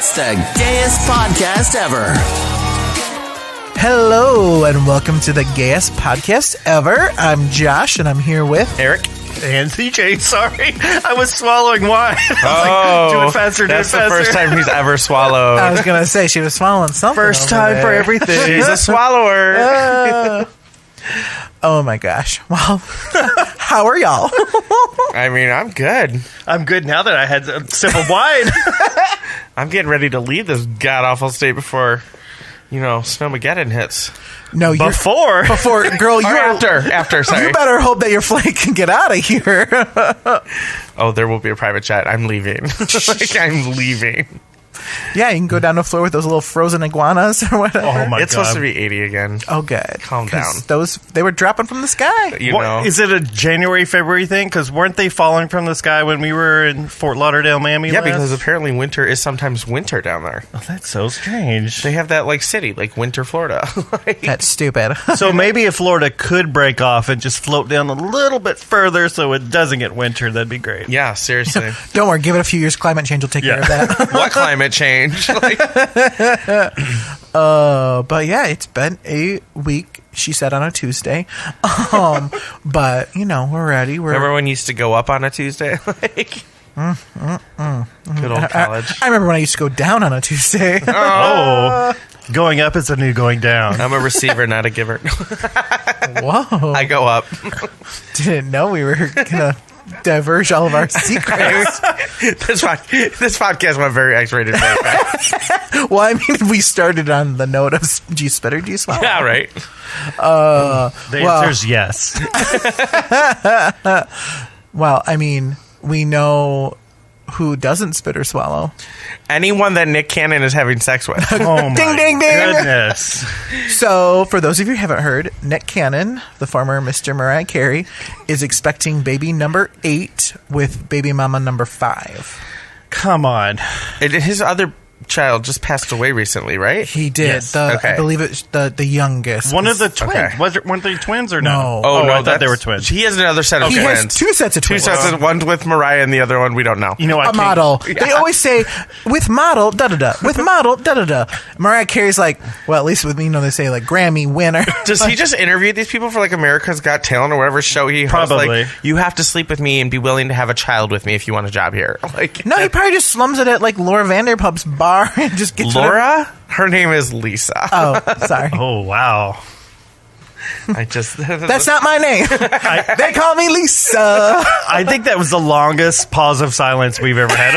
It's the gayest podcast ever. Hello, and welcome to the gayest podcast ever. I'm Josh, and I'm here with Eric. And CJ, sorry. I was swallowing wine. Do it faster, that's the first time he's ever swallowed. I was going to say she was swallowing something. First over time there. for everything. She's a swallower. Oh my gosh. Well, how are y'all? I mean, I'm good. I'm good now that I had a sip of wine. I'm getting ready to leave this god-awful state before, Snowmageddon hits. No, you're Before, girl, Or you're after, sorry. You better hope that your flight can get out of here. Oh, there will be a private jet. I'm leaving. I'm leaving. Yeah, you can go down the floor with those little frozen iguanas or whatever. Oh my It's God. supposed to be 80 again. Oh, good. Calm 'Cause down. they were dropping from the sky. Is it a January, February thing? Because weren't they falling from the sky when we were in Fort Lauderdale, Miami? Yeah, last? because apparently winter is sometimes winter down there. Oh, that's so strange. They have that city, like Winter, Florida. That's stupid. So maybe if Florida could break off and just float down a little bit further so it doesn't get winter, that'd be great. Yeah, seriously. Don't worry, give it a few years. Climate change will take care of that. What climate change? But yeah, it's been a week. She said on a Tuesday. But we're ready. Remember when you used to go up on a Tuesday? Good old college. I remember when I used to go down on a Tuesday. Oh, going up is a new going down. I'm a receiver, not a giver. Whoa! I go up. Didn't know we were gonna diverge all of our secrets. This podcast went very X-rated very fast. Well, I mean, we started on the note of do you spit or do you swallow? Yeah, right. The answer's yes. Well, I mean, we know who doesn't spit or swallow. Anyone that Nick Cannon is having sex with. Oh my Ding, ding, ding. goodness. So, for those of you who haven't heard, Nick Cannon, the former Mr. Mariah Carey, is expecting baby number 8 with baby mama number 5. Come on. His other child just passed away recently, right? He did. Yes. I believe it's the youngest. One of the twins. Okay. Weren't they twins or no? No. Oh, no, I thought they were twins. He has another set of He twins. has 2 sets of twins. Two sets of one with Mariah and the other one we don't know. You know, I A can't- model. They always say, with model, da-da-da. With model, da-da-da. Mariah Carey's like, well, at least with me, they say, like, Grammy winner. Does he just interview these people for America's Got Talent or whatever show he hosts? Probably. You have to sleep with me and be willing to have a child with me if you want a job here. No, he probably just slums it at, Laura Vanderpump's bar and just gets Laura? Her name is Lisa. Oh, sorry. Oh, wow. That's not my name. They call me Lisa. I think that was the longest pause of silence we've ever had.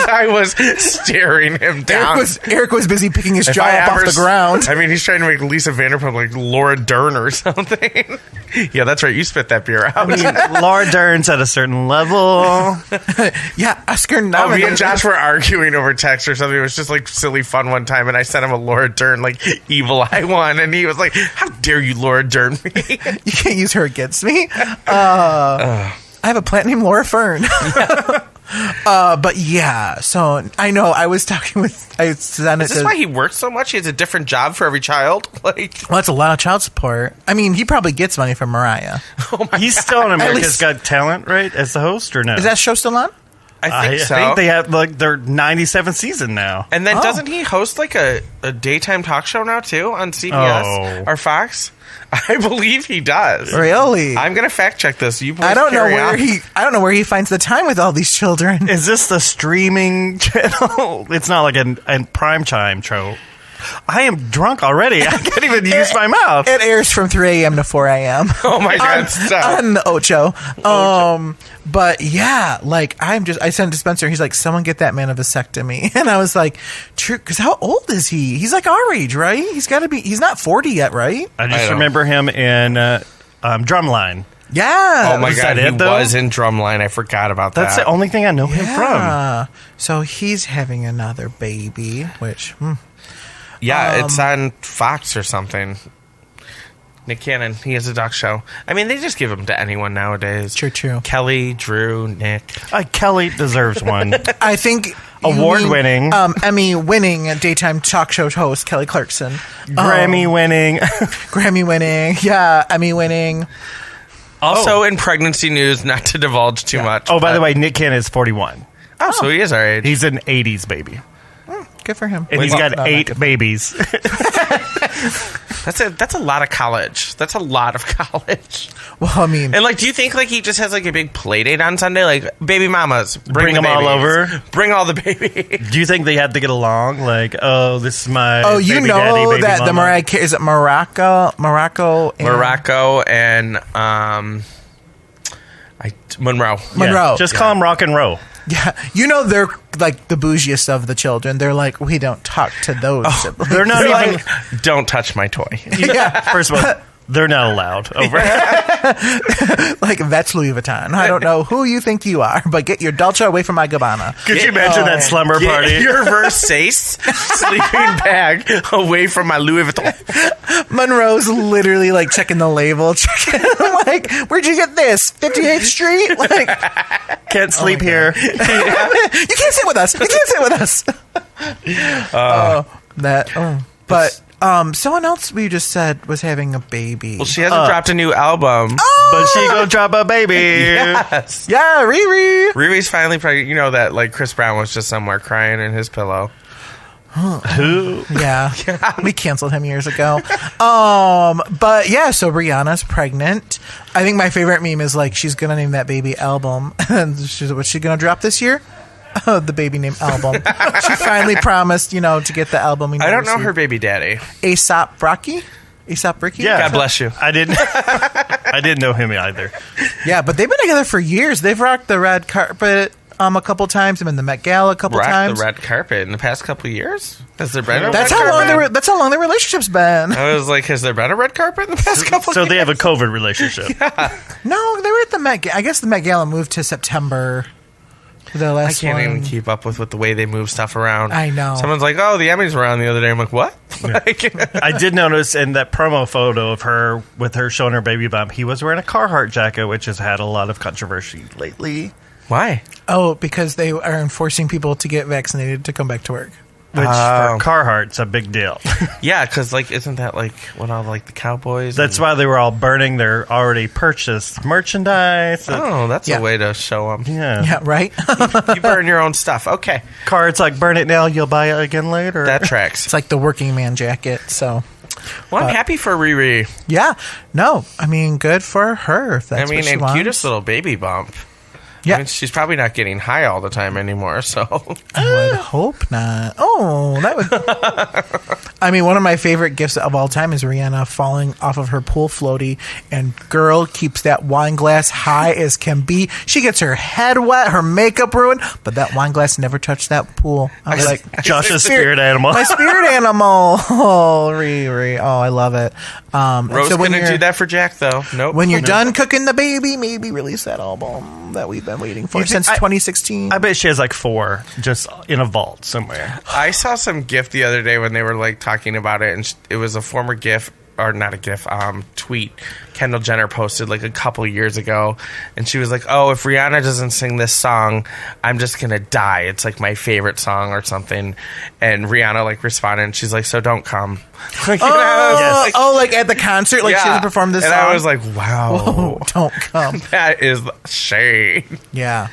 I was staring him down. Eric was busy picking his If jaw I up ever off the ground. I mean, he's trying to make Lisa Vanderpump like Laura Dern or something. Yeah, that's right. You spit that beer out. I mean, Laura Dern's at a certain level. Yeah, Oscar Oh, me nominated. and Josh were arguing over text or something. It was just silly fun one time, and I sent him a Laura Dern evil eye one, and he was like, "How dare you, Laura Dern me?" You can't use her against me. I have a plant named Laura Fern. But yeah, so I know I was talking with. Is this why he works so much? He has a different job for every child. Well, that's a lot of child support. I mean, he probably gets money from Mariah. He's still on America's least- Got Talent, right? As the host or no? Is that show still on? I think so. I think they have their 97th season now. And then doesn't he host a daytime talk show now too on CBS or Fox? I believe he does. Really? I'm gonna fact check this. You boys I don't know carry where on. I don't know where he finds the time with all these children. Is this the streaming channel? It's not like a prime time show. I am drunk already. I can't even use my mouth. It airs from 3 a.m. to 4 a.m. Oh my god! Stop. on the Ocho. But yeah, I sent to Spencer. He's like, someone get that man a vasectomy. And I was like, true, because how old is he? He's like our age, right? He's got to be. He's not 40 yet, right? I I just don't- remember him in Drumline. Yeah. Oh my Was god, that he it, though? was in Drumline. I forgot about That's that. the only thing I know him from. Yeah. So he's having another baby, which Yeah, it's on Fox or something. Nick Cannon, he has a doc show. I mean, they just give him to anyone nowadays. True. Kelly, Drew, Nick. Kelly deserves one. I think Award-winning. Emmy-winning daytime talk show host Kelly Clarkson, Grammy-winning. Grammy-winning, yeah, Emmy-winning. Also in pregnancy news, not to divulge too much. Oh, by the way, Nick Cannon is 41. Oh, so he is our age. He's an 80s baby. Good for him. And he's got 8 babies. That's a lot of college. That's a lot of college. Well, I mean, And like, do you think like he just has like a big play date on Sunday? Like, baby mamas, bring them the all babies. over. Bring all the babies. Do you think they have to get along? Like, oh, this is my you baby know daddy, baby that the mama? Mariah Carey, is it Morocco, and Monroe. Monroe. Just call them rock and roll. Yeah, you know they're like the bougiest of the children. They're like, we don't talk to those. siblings. They're not They're even. like, don't touch my toy. Yeah, First of all, they're not allowed over. like that's Louis Vuitton. I don't know who you think you are, but get your Dolce away from my Gabbana. Could you imagine that slumber party? Get your Versace sleeping bag away from my Louis Vuitton. Monroe's literally like checking the label, checking like, where'd you get this? 58th Street? Like, Can't sleep here. you can't sit with us. You can't sit with us. But someone else we just said was having a baby. Well, she hasn't dropped a new album. But she gonna drop a baby. Yes. Yeah, Riri. Riri's finally pregnant. You know that like Chris Brown was just somewhere crying in his pillow. Who? Yeah, we canceled him years ago. But yeah, so Rihanna's pregnant. I think my favorite meme is like she's gonna name that baby Album, and what's she gonna drop this year? The baby name Album. She finally promised, to get the album. I don't know her baby daddy. Aesop Rocky. Yeah. God bless you. I didn't know him either. Yeah, but they've been together for years. They've rocked the red carpet a couple times. They've been the Met Gala a couple times. The red carpet in the past couple of years. Has there been a That's red how long carpet? that's how long their relationship's been. I was like, has there been a red carpet in the past couple? So of they years? have a COVID relationship. No, they were at the Met Gala. I guess the Met Gala moved to September. The I last can't one. even keep up with the way they move stuff around. I know. Someone's like, "Oh, the Emmys were on the other day." I'm like, "What?" I did notice in that promo photo of her with her showing her baby bump, he was wearing a Carhartt jacket, which has had a lot of controversy lately. Why? Oh, because they are enforcing people to get vaccinated to come back to work. Which for Carhartt's a big deal. Yeah, because like, isn't that like what all like the Cowboys? That's why they were all burning their already purchased merchandise. Oh, that's Yeah. a way to show them. Yeah. Yeah, right? You burn your own stuff. Okay, Carhartt's like, burn it now, you'll buy it again later. that tracks. It's like the working man jacket. So, Well, I'm happy for Riri. yeah. No, I mean, good for her if that's what she and wants. cutest little baby bump. Yeah. I mean, she's probably not getting high all the time anymore. So I would hope not. Oh, that would. I mean, one of my favorite gifts of all time is Rihanna falling off of her pool floaty, and girl keeps that wine glass high as can be. She gets her head wet, her makeup ruined, but that wine glass never touched that pool. I was like, Josh's spirit animal. my spirit animal. Oh, Riri. Oh, I love it. Rose so when couldn't you're- do that for Jack though. Nope. When you're done cooking the baby, maybe release that album that we've been waiting for since 2016. I bet she has like 4 just in a vault somewhere. I saw some GIF the other day when they were like talking about it, and it was a former GIF, or not a GIF, tweet Kendall Jenner posted like a couple years ago, and she was like, "Oh, if Rihanna doesn't sing this song, I'm just gonna die. It's like my favorite song or something." And Rihanna like responded, and she's like, "So don't come." Like, like at the concert, like she doesn't perform this and song. I was like, "Wow, oh, don't come. that is shame." Yeah.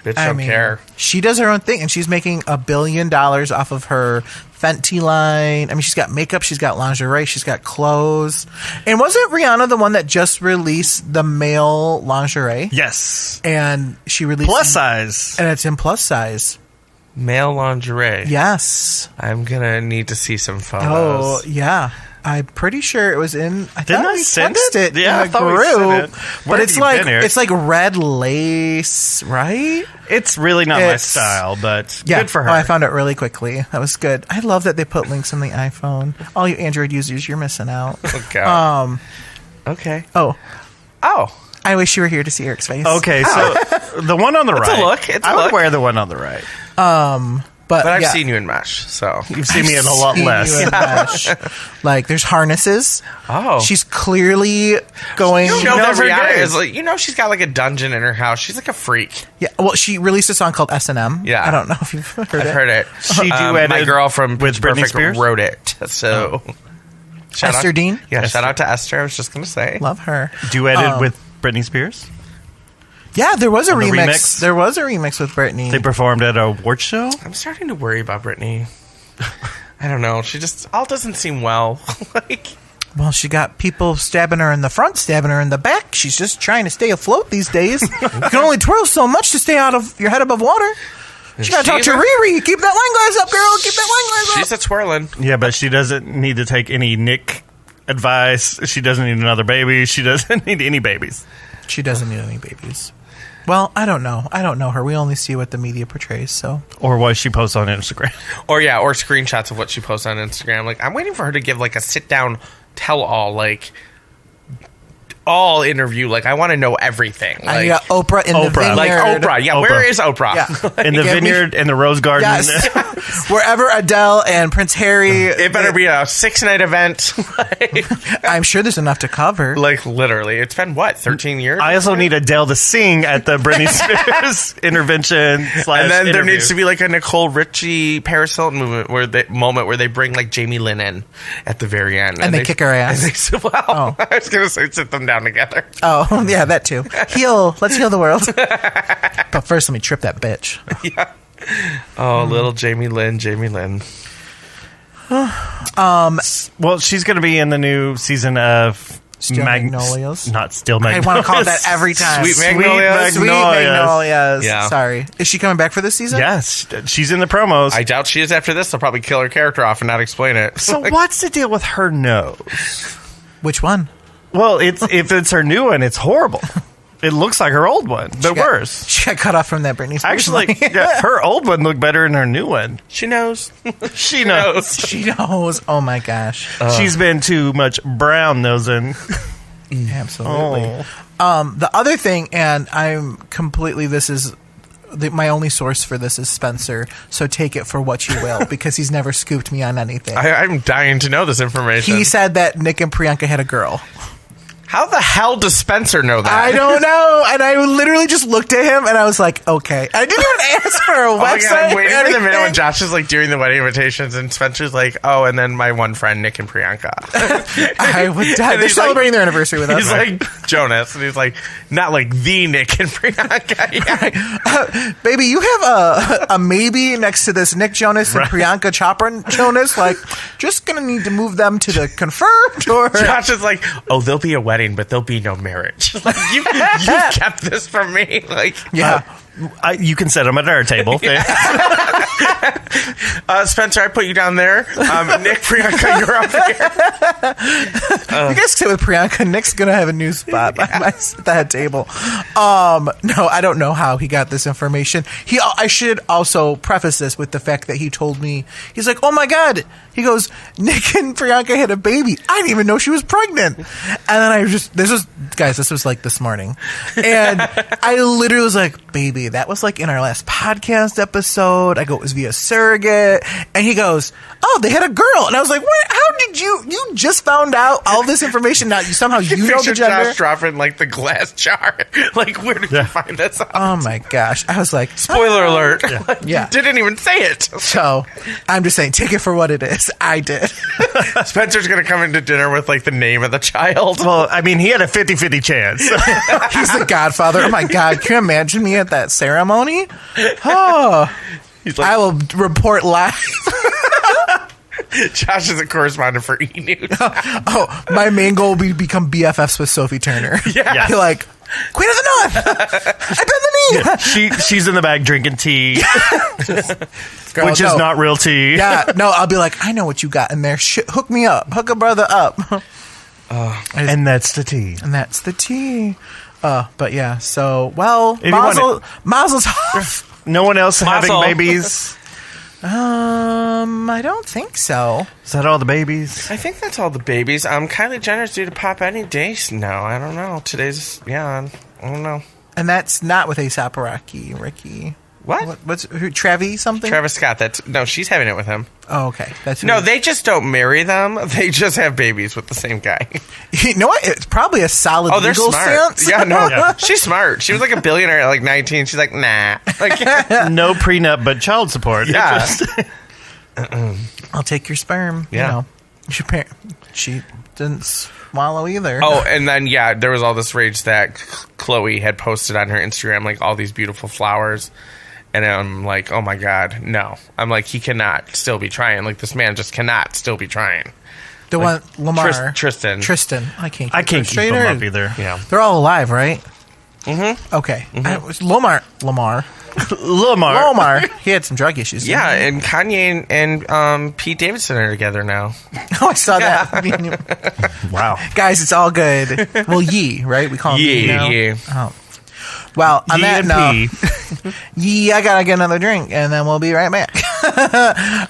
Bitch, don't care. She does her own thing, and she's making $1 billion off of her Fenty line. I mean, she's got makeup, she's got lingerie, she's got clothes. And wasn't Rihanna the one that just released the male lingerie? Yes. And she released Plus size. and it's in plus size. Male lingerie. Yes. I'm gonna need to see some Oh, photos. yeah. I'm pretty sure it was in. I Didn't thought I we send texted it? it Yeah, I in a thought we sent group. it. But Where it's have you like been here? it's like red lace, right? It's really not my It's- style, but Yeah. good for her. Oh, I found it really quickly. That was good. I love that they put links in the iPhone. All you Android users, you're missing out. Okay. Okay. Oh, Oh. I wish you were here to see Eric's face. Okay, so the one on the right. a look. It's a I would look. wear the one on the right. but But I've yeah. seen you in mesh, so. You've seen me in a lot Seen less. you in mesh. Like there's harnesses. Oh. She's clearly going. You know that knows her Rihanna days. is like, she's got like a dungeon in her house. She's like a freak. Yeah. Well, she released a song called S&M. Yeah. I don't know if you've heard I've it. heard it. She duetted my girl from with Pitch Britney Perfect Spears? wrote it. So. Shout Esther out, Dean? Yeah, shout out to Esther. I was just going to say. Love her. Duetted with Britney Spears. Yeah, there was a On the remix. remix? There was a remix with Britney. They performed at a award show. I'm starting to worry about Britney. I don't know. She just all doesn't seem well. Like, Well, she got people stabbing her in the front, stabbing her in the back. She's just trying to stay afloat these days. You can only twirl so much to stay out of your head above water. She got to talk to Riri. Keep that wine glass up, girl. Keep that wine glass up. she's a twirling. Yeah, but she doesn't need to take any Nick advice. She doesn't need another baby. She doesn't need any babies. She doesn't need any babies. Well, I don't know. I don't know her. We only see what the media portrays, so. Or what she posts on Instagram. Or screenshots of what she posts on Instagram. Like, I'm waiting for her to give like a sit down tell all, like all interview. Like, I want to know everything. Like, got Oprah in the vineyard. Like Oprah. Yeah, Oprah. where is Oprah? Yeah. In the vineyard, in the rose garden. Yes. Wherever Adele and Prince Harry. It better be a 6-night event. I'm sure there's enough to cover. Like, literally. It's been, what, 13 years? I also need Adele to sing at the Britney Spears intervention / And then there interview. needs to be like a Nicole Richie, Paris Hilton moment where they bring like Jamie Lynn in at the very end. And they kick her ass. And they, well, I was going to say sit them down together. Oh, yeah, that too. Let's heal the world. But first, let me trip that bitch. Yeah. Oh, little Jamie Lynn. Well, she's going to be in the new season of Steel Magnolias? Not Steel I Magnolias. want to call it that every time. Sweet Magnolias. Sweet Magnolias. Yeah. Sorry. Is she coming back for this season? Yes, she's in the promos. I doubt she is after this. They'll probably kill her character off and not explain it. So what's the deal with her nose? Which one? Well, if it's her new one, it's horrible. It looks like her old one, but worse. She got cut off from that Britney Spears. Actually, line. yeah, her old one looked better than her new one. She knows. She knows. She knows. Oh my gosh. She's been too much brown nosing. Absolutely. Oh. The other thing, and I'm completely, my only source for this is Spencer, so take it for what you will, because he's never scooped me on anything. I'm dying to know this information. He said that Nick and Priyanka had a girl. How the hell does Spencer know that? I don't know, and I literally just looked at him, and I was like, okay. I didn't even ask for a Oh my website. God, I'm waiting or for the minute when anything. Josh is like doing the wedding invitations and Spencer's like, oh, and then my one friend, Nick and Priyanka. I would die. And They're he's celebrating their anniversary with us. He's like, Jonas. And he's like, not like the Nick and Priyanka. Yeah. Baby, you have a maybe next to this Nick Jonas and Priyanka Chopra Jonas. Like, just gonna need to move them to the confirmed or. Josh is like, oh, there'll be a wedding, but there'll be no marriage. Like, you've kept this from me. Like, Yeah. You can set them at our table. Spencer, I put you down there. Nick, Priyanka, you're up here. You guys sit with Priyanka. Nick's gonna have a new spot by that table. No, I don't know how he got this information. I should also preface this with the fact that he told me, he's like, oh my God. He goes, Nick and Priyanka had a baby. I didn't even know she was pregnant. And then this was like this morning. And I literally was like, baby, that was like in our last podcast episode. I go, it was via surrogate. And he goes, oh, they had a girl. And I was like, what? How did you just found out all this information? Now you know the Picture gender. Josh dropping like the glass jar. Like, where did you find this out? Oh my gosh. I was like, Spoiler alert. Yeah. Didn't even say it. So I'm just saying, take it for what it is. I did. Spencer's going to come into dinner with like the name of the child. Well, I mean, he had a 50-50 chance. He's the godfather. Oh my God. Can you imagine me at that ceremony? Oh, He's like, I will report live. Josh is a correspondent for E! News. Oh, my main goal will be become BFFs with Sophie Turner. Yeah. You're like, Queen of the North. I bend the knee. She's in the back drinking tea, Girl, which is not real tea. Yeah, no, I'll be like, I know what you got in there. Hook me up. Hook a brother up. And that's the tea. And that's the tea. But yeah, so, well, you want Mazel's off. No one else having Mazel. babies? I don't think so. Is that all the babies? I think that's all the babies. Kylie Jenner's due to pop any day now. I don't know. I don't know. And that's not with A$AP Ricky. What? What's Travis something? Travis Scott. She's having it with him. Oh, okay. That's who No, it is. they just don't marry them. They just have babies with the same guy. You know what? It's probably a solid Oh, they're legal smart. stance. Yeah, no, she's smart. She was like a billionaire at like 19. She's like, nah. Like, No prenup, but child support. yeah. I'll take your sperm. Yeah. You know, your parent. She didn't swallow either. Oh, and then there was all this rage that Chloe had posted on her Instagram, like all these beautiful flowers. And I'm like, oh my God, no. I'm like, he cannot still be trying. Like, this man just cannot still be trying. The like, one, Lamar. Tristan. I can't keep them up either. Yeah. They're all alive, right? Mm-hmm. Okay. Mm-hmm. Lamar. He had some drug issues. Yeah, and Kanye and Pete Davidson are together now. Oh, I saw that. Wow. Guys, it's all good. Well, Yee, right? We call him Yee now. Yeah. Oh. Well, on Yee that and note, Yee, I gotta get another drink, and then we'll be right back.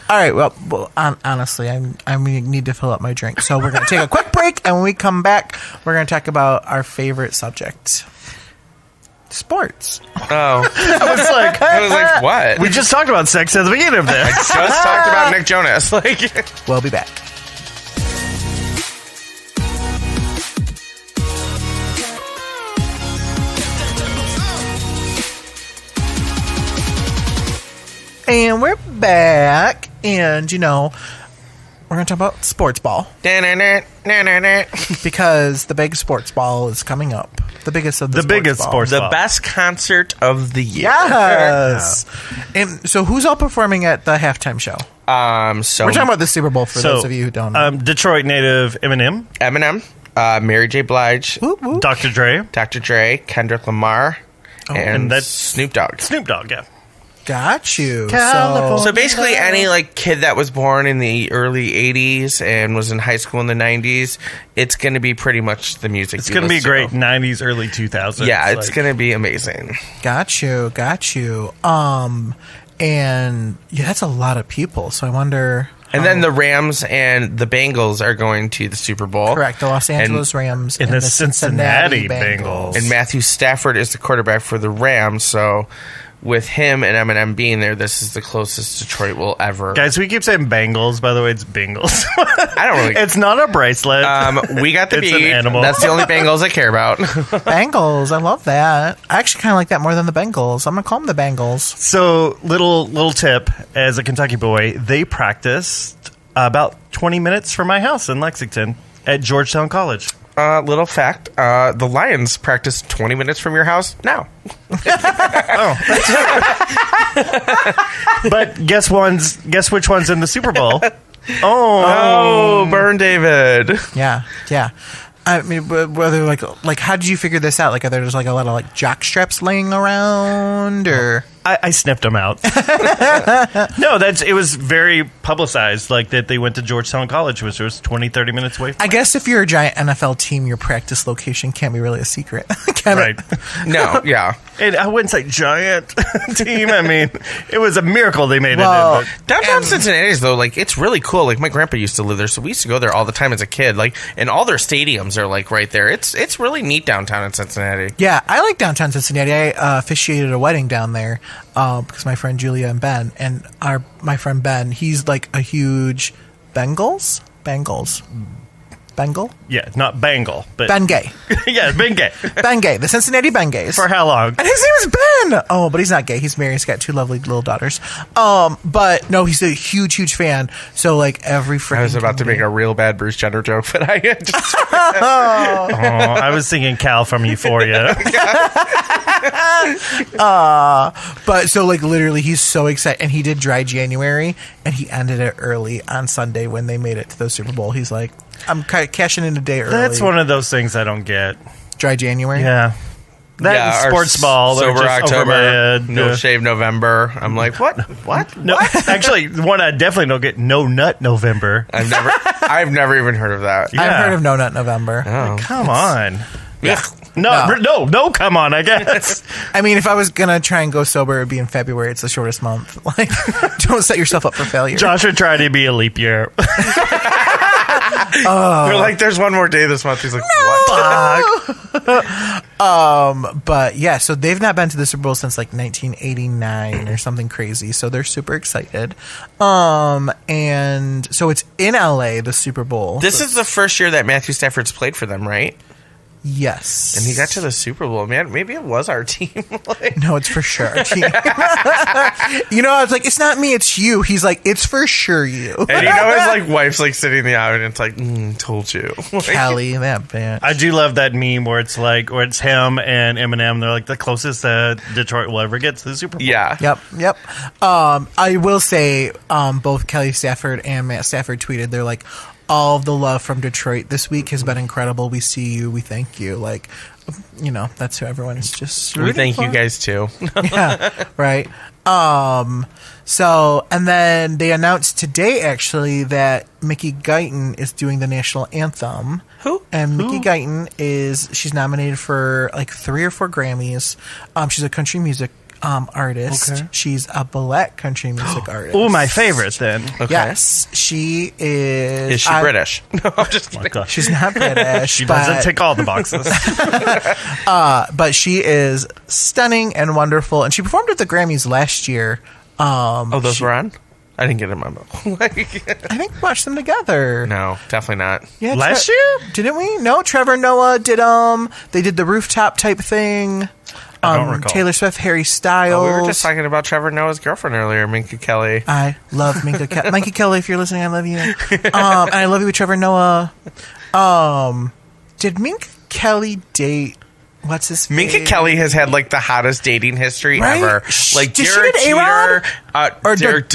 All right. Well, honestly, I need to fill up my drink, so we're gonna take a quick break, and when we come back, we're gonna talk about our favorite subject. Sports. Oh. I was like, what? We just talked about sex at the beginning of this. Just talked about Nick Jonas. Like, We'll be back. And we're back, and we're going to talk about sports ball because the big sports ball is coming up. The biggest of the biggest sports the ball. best concert of the year. Yes. And so who's all performing at the halftime show? So We're talking about the Super Bowl for those of you who don't know. Detroit native Eminem, Mary J. Blige, Whoop, whoop. Dr. Dre, Kendrick Lamar, and that's Snoop Dogg. Yeah. Got you. California. So basically, any kid that was born in the early '80s and was in high school in the '90s, it's going to be pretty much the music. It's going to be great. '90s, early 2000s. Yeah, it's going to be amazing. Got you. And yeah, that's a lot of people. So I wonder. And then the Rams and the Bengals are going to the Super Bowl. Correct. The Los Angeles Rams and the Cincinnati Bengals. And Matthew Stafford is the quarterback for the Rams. So with him and Eminem being there, this is the closest Detroit will ever. Guys, we keep saying Bengals. By the way, it's Bengals. I don't really. It's not a bracelet. We got the It's beat. an animal. That's the only Bengals I care about. Bengals. I love that. I actually kind of like that more than the Bengals. I'm going to call them the Bengals. So, little tip, as a Kentucky boy, they practiced about 20 minutes from my house in Lexington at Georgetown College. Little fact, the Lions practice 20 minutes from your house now. But guess which one's in the Super Bowl? Oh, burn David. Yeah. I mean, whether how did you figure this out? Are there just a lot of jock straps laying around, or I sniffed them out. No, it was very publicized, that they went to Georgetown College, which was 20, 30 minutes away from I guess if you're a giant NFL team, your practice location can't be really a secret. right. No, yeah. And I wouldn't say giant team. I mean, it was a miracle they made Well, it in. Downtown Cincinnati is, though, it's really cool. My grandpa used to live there, so we used to go there all the time as a kid. And all their stadiums are, right there. It's really neat downtown in Cincinnati. Yeah, I like downtown Cincinnati. I officiated a wedding down there because my friend Julia and Ben, and my friend Ben, he's a huge Bengal? Yeah, not Bengal, but Bengay. yeah, Bengay. Bengay, the Cincinnati Bengays. For how long? And his name is Ben. Oh, but he's not gay. He's married. He's got 2 lovely little daughters. But no, he's a huge fan. So every freaking I was about to make a real bad Bruce Jenner joke, but I just... I was thinking Cal from Euphoria. But so literally he's so excited, and he did dry January, and he ended it early on Sunday when they made it to the Super Bowl. He's like, I'm cashing in a day early. That's one of those things I don't get. Dry January. Yeah. That sports ball, sober just October, over my head. no shave November. I'm like, what? No, actually, one I definitely don't get. No nut November. I've never even heard of that. Yeah. I've heard of No Nut November. Oh. Come on. Yeah. No, come on, I guess. I mean, if I was going to try and go sober, it would be in February. It's the shortest month. Don't set yourself up for failure. Josh would try to be a leap year. They're there's one more day this month. He's like, what? But yeah, so they've not been to the Super Bowl since 1989 or something crazy. So they're super excited. And so it's in LA, the Super Bowl. This is the first year that Matthew Stafford's played for them, right? Yes. And he got to the Super Bowl. Man, maybe it was our team. Like, No, it's for sure. I was like, it's not me, it's you. He's like, it's for sure you. and his like wife's like sitting in the audience like, told you. Like, Kelly, that bitch. I do love that meme where it's him and Eminem. They're like the closest that Detroit will ever get to the Super Bowl. Yeah. Yep. I will say, both Kelly Stafford and Matt Stafford tweeted, they're like, all of the love from Detroit this week has been incredible. We see you. We thank you. Like, that's who everyone is just. We thank you guys too. Yeah, right. So, and then they announced today actually that Mickey Guyton is doing the national anthem. Who? And Mickey Guyton she's nominated for like 3 or 4 Grammys. She's a country music artist. Okay. She's a black country music artist. Oh, my favorite then. Okay. Yes, she is. Is she British? No, I'm just kidding. gosh. She's not British. She doesn't tick all the boxes. But she is stunning and wonderful, and she performed at the Grammys last year. Those were on? I didn't get a memo. I think we watched them together. No, definitely not. Yeah, Last year? Didn't we? No, Trevor Noah did. They did the rooftop type thing. I don't recall. Taylor Swift, Harry Styles. We were just talking about Trevor Noah's girlfriend earlier, Minka Kelly. I love Minka Kelly. Minka Kelly, if you're listening, I love you. And I love you with Trevor Noah. Did Minka Kelly date? What's his face? Minka Kelly has had like the hottest dating history Right? ever. Like Did she Derek date A-Rod? Jeter, Or Derek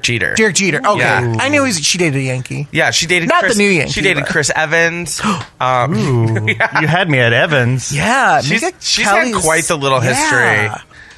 Jeter. Derek Jeter. Okay, Yeah. I knew she dated a Yankee. Yeah, she dated Not Chris, the new Yankee, She dated but- Chris Evans. Ooh, you had me at Evans. Yeah, She's Minka had Kelly's- quite the little history.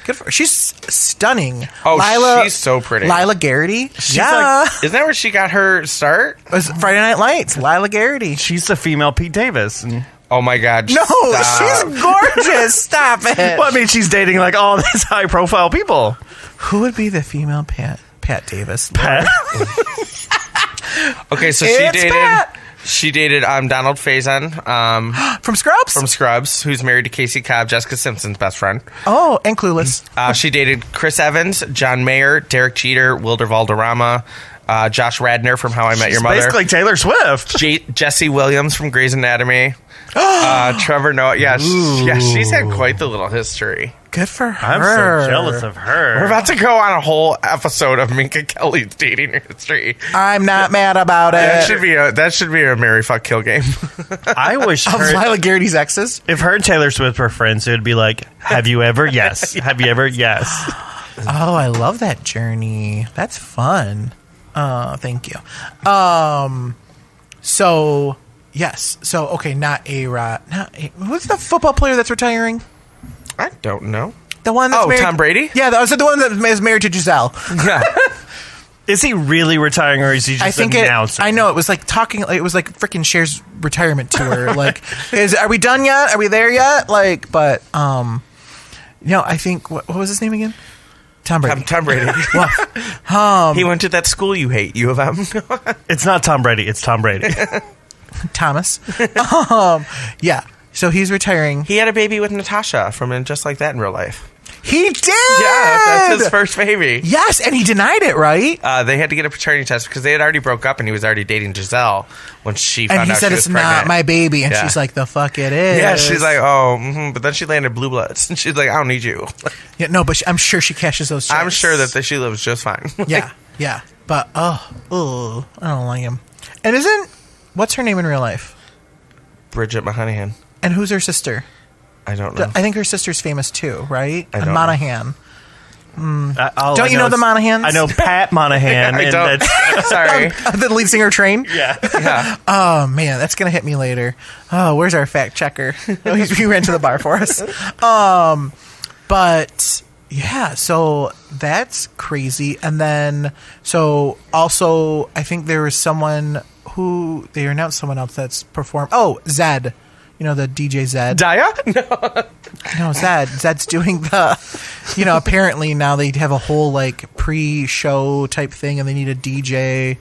Good for her. She's stunning. Oh, she's so pretty. Lila Garrity. Isn't that where she got her start? It was Friday Night Lights. Lila Garrity. She's the female Pete Davis. And, Oh my God! No, stop. she's gorgeous. Stop it. well, I mean, she's dating like all these high-profile people. Who would be the female Pat Davis? Pat. Okay, so It's Pat. she dated Donald Faison From Scrubs? from Scrubs, who's married to Casey Cobb, Jessica Simpson's best friend. Oh, and Clueless. She dated Chris Evans, John Mayer, Derek Jeter, Wilder Valderrama, Josh Radnor from How I Met Your Mother, Basically Taylor Swift. Jesse Williams from Grey's Anatomy, Trevor Noah. Yeah, she's had quite the little history. Good for her. I'm so jealous of her. We're about to go on a whole episode of Minka Kelly's dating history. I'm not mad about That it. should be a Marry Fuck Kill game. I wish Of her, Lila Garrity's exes? if her and Taylor Swift were friends, it would be like, have you ever? Yes. Have you ever? Yes. Oh, I love that journey. That's fun. Thank you. So, yes. So, okay, not A-Rod. Who's the football player that's retiring? I don't know. The one that's married. Tom Brady? Yeah, that was the one that is married to Giselle. Yeah. Is he really retiring, or is he just I think announcing? I know it was like talking. It was like freaking Cher's retirement tour. Like, are we done yet? Are we there yet? Like, but I think what was his name again? Tom Brady. Tom Brady. He went to that school you hate, U of M. It's not Tom Brady. It's Tom Brady. Thomas. Yeah. So he's retiring. He had a baby with Natasha from Just Like That in real life. He did. Yeah, that's his first baby. Yes, and he denied it, right? They had to get a paternity test because they had already broke up and he was already dating Giselle when she found out And he said she was it's pregnant. not my baby, and Yeah. she's like, "The fuck it is." Yeah, she's like, but then she landed Blue Bloods, and she's like, I don't need you. Yeah, no, but I'm sure she cashes those checks. I'm sure that she lives just fine. Yeah, but I don't like him. And what's her name in real life? Bridget Mahanahan. And who's her sister? I don't know. I think her sister's famous too, right? I don't know. Monahan. Don't you know the Monahans? I know Pat Monahan. I and don't. that's, Sorry. The lead singer Train. yeah. Yeah. Oh man, that's gonna hit me later. Oh, where's our fact checker? Oh, he ran to the bar for us. But yeah, so that's crazy. And then so also, I think there was someone who they announced someone else that's performed. Oh, Zed. You know, the DJ Zed. Daya? No, Zed. Zed's doing the, apparently now they have a whole like pre-show type thing and they need a DJ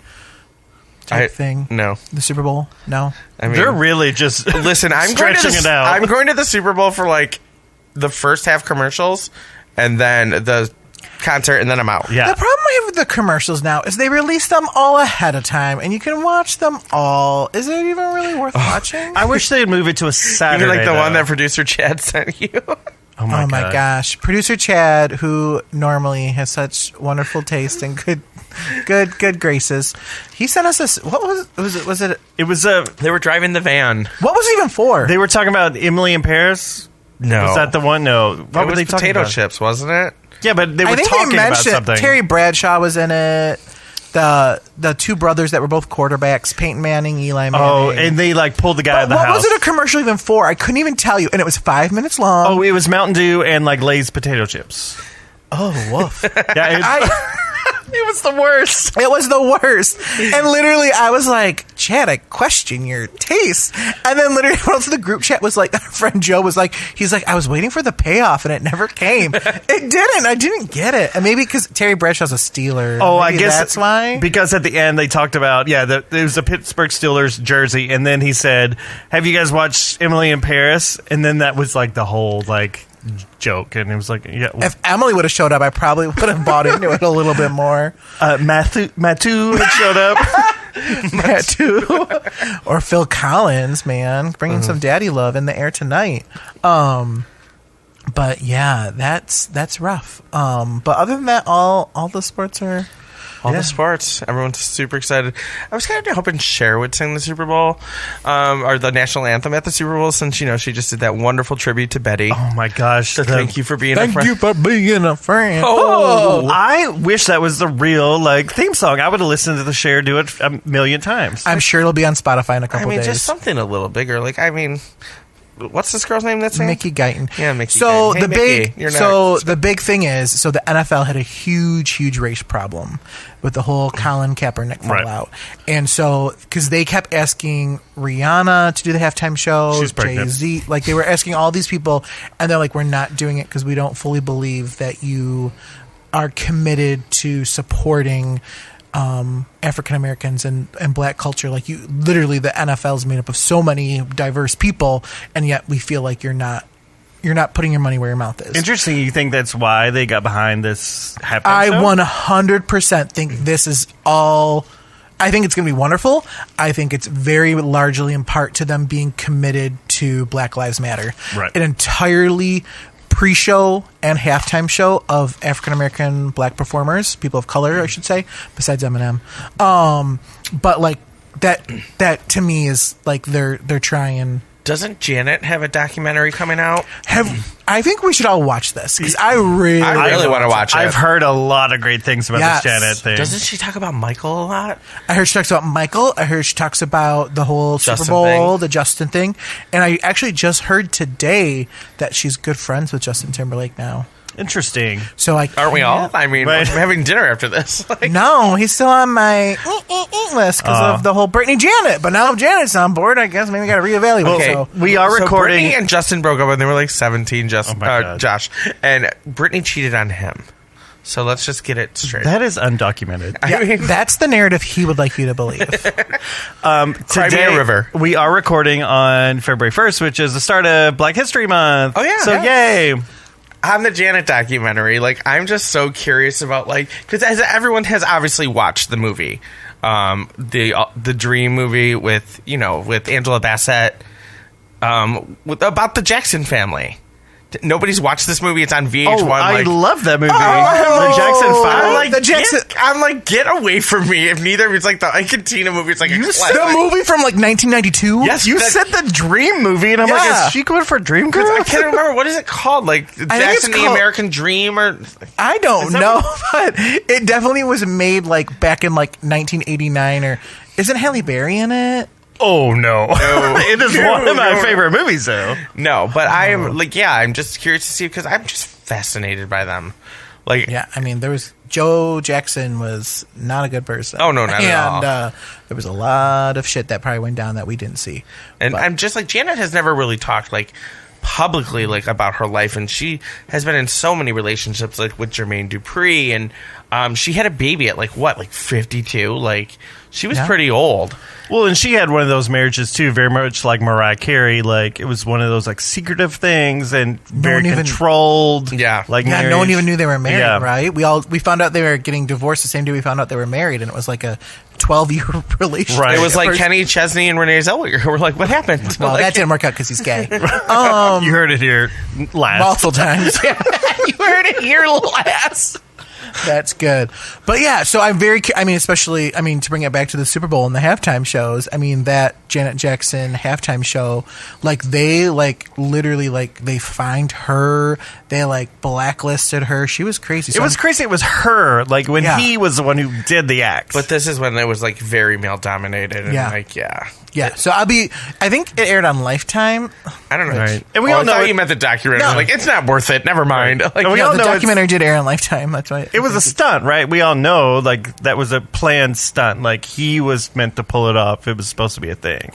type thing. No. The Super Bowl? No. I mean, They're really just listen, I'm going to stretching it out. I'm going to the Super Bowl for like the first half commercials and then the concert, and then I'm out. Yeah. The problem I have with the commercials now is they release them all ahead of time, and you can watch them all. Is it even really worth watching? I wish they'd move it to a Saturday. Even like the one though. that producer Chad sent you. Oh my God. gosh. Producer Chad, who normally has such wonderful taste and good graces, he sent us this. What was it? It was They were driving the van. What was it even for? they were talking about Emily in Paris. No. Was that the one? No. What It were was they talking potato about? chips, wasn't it? Yeah, but they were I think talking they about mentioned something. Terry Bradshaw was in it. The two brothers that were both quarterbacks, Peyton Manning, Eli Manning. Oh, and they like pulled the guy out of the what house. was it a commercial even for? I couldn't even tell you, and it was 5 minutes long. Oh, it was Mountain Dew and like Lay's potato chips. Oh, woof! Yeah, it was the worst. It was the worst. And literally, I was like, Chad, I question your taste. And then literally, everyone else in the group chat was like, our friend Joe was like, he's like, I was waiting for the payoff and it never came. It didn't. I didn't get it. And maybe because Terry Bradshaw's a Steeler. Oh, Maybe I guess that's why. Because at the end they talked about it was a Pittsburgh Steelers jersey, and then he said, "Have you guys watched Emily in Paris?" And then that was like the whole like joke, and it was like, yeah. If Emily would have showed up, I probably would have bought into it a little bit more. Matu had showed up. That too. Or Phil Collins, man, bringing some daddy love in the air tonight. But yeah, that's rough. But other than that, all the sports are. All the sports. Everyone's super excited. I was kind of hoping Cher would sing the Super Bowl, or the national anthem at the Super Bowl, since she just did that wonderful tribute to Betty. Oh my gosh! So thank you for being a Thank friend. you for being a friend. Oh, I wish that was the real theme song. I would have listened to the Cher do it a million times. I'm sure it'll be on Spotify in a couple days. just something a little bigger. What's this girl's name that's saying? Mickey Guyton. Yeah, Mickey So Guyton. Hey, the Mickey, big, you're so next. the big thing is, so the NFL had a huge race problem with the whole Colin Kaepernick Right. fallout, and so because they kept asking Rihanna to do the halftime show, She's pregnant. Jay-Z, like they were asking all these people, and they're like, we're not doing it because we don't fully believe that you are committed to supporting African Americans and black culture. Like you, literally, the NFL is made up of so many diverse people, and yet we feel like you're not putting your money where your mouth is. Interesting. You think that's why they got behind this halftime I show? 100% think this is all. I think it's going to be wonderful. I think it's very largely in part to them being committed to Black Lives Matter. Right. An entirely pre-show and halftime show of African American black performers, people of color, I should say, besides Eminem. But like that to me is like they're trying. Doesn't Janet have a documentary coming out? I think we should all watch this because I really want to watch it. I've heard a lot of great things about Yes. this Janet thing. Doesn't she talk about Michael a lot? I heard she talks about Michael. I heard she talks about the whole Justin Super Bowl, thing. the Justin thing. And I actually just heard today that she's good friends with Justin Timberlake now. Interesting. So like, Aren't we all? I mean, Right. we're having dinner after this. No, he's still on my list because of the whole Brittany Janet. But now if Janet's on board, I guess maybe we got to reevaluate. Okay, So We are So recording. Brittany and Justin broke up when they were like 17. Oh my God. Josh, and Brittany cheated on him. So let's just get it straight. That is undocumented. yeah, that's the narrative he would like you to believe. Today, River. we are recording on February 1st, which is the start of Black History Month. Oh, yeah. So Yeah. yay. On the Janet documentary, I'm just so curious about because as everyone has obviously watched the movie, the Dream movie with Angela Bassett, about the Jackson family. Nobody's watched this movie. It's on VH1. Oh, I love that movie. Oh, the Jackson 5. I'm like, the Jackson- Get away from me. If neither of it's like the Ike and Tina movie, it's like a classic. The movie from like 1992. Yes, You that- said the Dream movie, and I'm like, Yeah. is she going for Dream Girl? I can't remember what is it called. it's Jackson the called- American Dream, or I don't that know, but it definitely was made like back in like 1989 or isn't Halle Berry in it? Oh, no. It is one of my favorite movies, though. no. But I am I'm just curious to see because I'm just fascinated by them. Yeah, I mean, there was Joe Jackson was not a good person. Oh, no, not at all. And there was a lot of shit that probably went down that we didn't see. And I'm just Janet has never really talked publicly like about her life, and she has been in so many relationships like with Jermaine Dupri, and she had a baby at like 52, like she was pretty old. Well, and she had one of those marriages too, very much like Mariah Carey. Like it was one of those like secretive things and very controlled. Yeah, like no one even knew they were married. Yeah. Right? We found out they were getting divorced the same day we found out they were married, and it was like a 12-year relationship. Right. It was like Kenny Chesney and Renee Zellweger. We're like, what happened? Well, Like, that didn't work out because he's gay. You heard it here last. Multiple times. you heard it here last. That's good. But yeah, so I'm very, especially, to bring it back to the Super Bowl and the halftime shows, that Janet Jackson halftime show, like they literally they fined her, they blacklisted her. She was crazy. So it was crazy. It was her, like when he was the one who did the act. But this is when it was like very male dominated. And yeah. So I think it aired on Lifetime. I don't know. Right. And we all I know thought you meant the documentary. No. Like, it's not worth it. Never mind. Like, And we Yeah, all the know documentary did air on Lifetime. That's why it was a stunt, right? We all know, like, that was a planned stunt. Like, he was meant to pull it off. It was supposed to be a thing.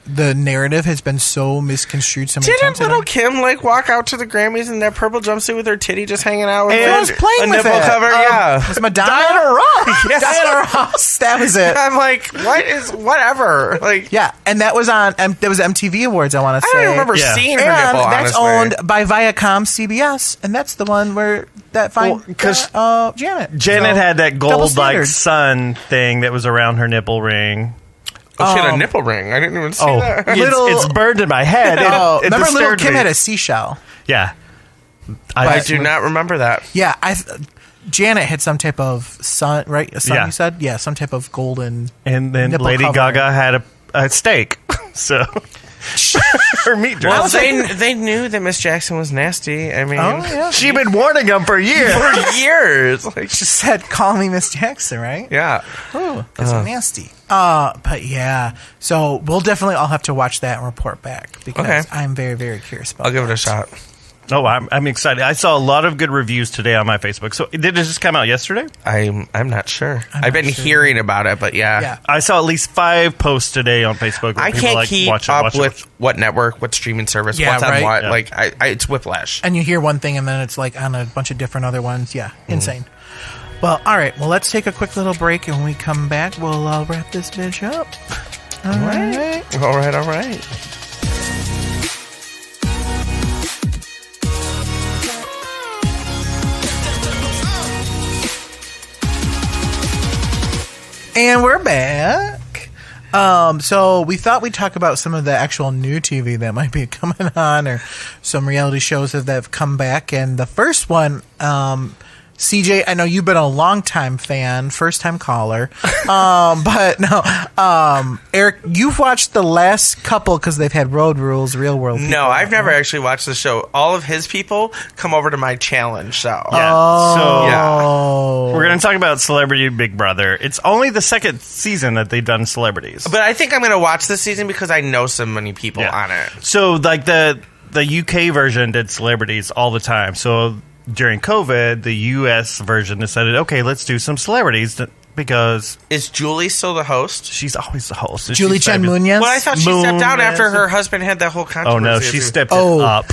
the narrative has been so misconstrued so many times. Didn't little Kim walk out to the Grammys in that purple jumpsuit with her titty just hanging out? With And I was playing a with nipple it. cover? Yeah. It was Madonna. Diana Ross. Yes. Diana Ross. That was it. I'm like, whatever. Like, Yeah, and that was on. That was MTV Awards. I want to I say. don't remember Yeah. seeing her And nipple. that's honestly. owned by Viacom CBS, and that's the one where that fine because Janet. Janet So, had that double gold standard. sun thing that was around her nipple ring. Oh, she had a nipple ring. I didn't even see that. It's burned in my head. Oh, It remember little disturbed Kim me. had a seashell. Yeah. I do not remember that. Yeah, Janet had some type of sun, right? A sun, Yeah. you said? Yeah, some type of golden. And then nipple Lady covering. Gaga had a steak. So her meat Well, dress. they knew that Miss Jackson was nasty. I mean, Oh, yeah. She'd been warning them for years. for years. Like, She said, call me Miss Jackson, right? yeah. Oh, because I'm nasty. But yeah, so we'll definitely all have to watch that and report back because Okay. I'm very, very curious about I'll give it a that. shot. Oh, I'm excited. I saw a lot of good reviews today on my Facebook. So did it just come out yesterday? I'm not sure. I've not been sure. hearing about it, but yeah. Yeah. I saw at least 5 posts today on Facebook. Where I people can't like, keep watch it, up watch it, with watch it. what network, what streaming service, Yeah, what's on right. what. Yeah. Like, it's whiplash. And you hear one thing and then it's like on a bunch of different other ones. Yeah, insane. Well, all right. Well, let's take a quick little break, and when we come back, we'll wrap this bitch up. All right. All right. And we're back. So we thought we'd talk about some of the actual new TV that might be coming on, or some reality shows that have come back. And the first one, CJ, I know you've been a long-time fan, first-time caller. But no, Eric, you've watched the last couple because they've had Road Rules, Real World people. No, I've never actually watched the show. All of his people come over to my challenge show. Yeah. Oh. We're going to talk about Celebrity Big Brother. It's only the second season that they've done celebrities. But I think I'm going to watch this season because I know so many people Yeah. on it. So, like, the UK version did celebrities all the time. So, during COVID, the US version decided, okay, let's do some celebrities because Is Julie still the host? she's always the host. and Julie she's Chen fabulous. Munoz? Well, I thought she stepped down Moonves. after her husband had that whole controversy. Oh, no, she stepped Oh, it up.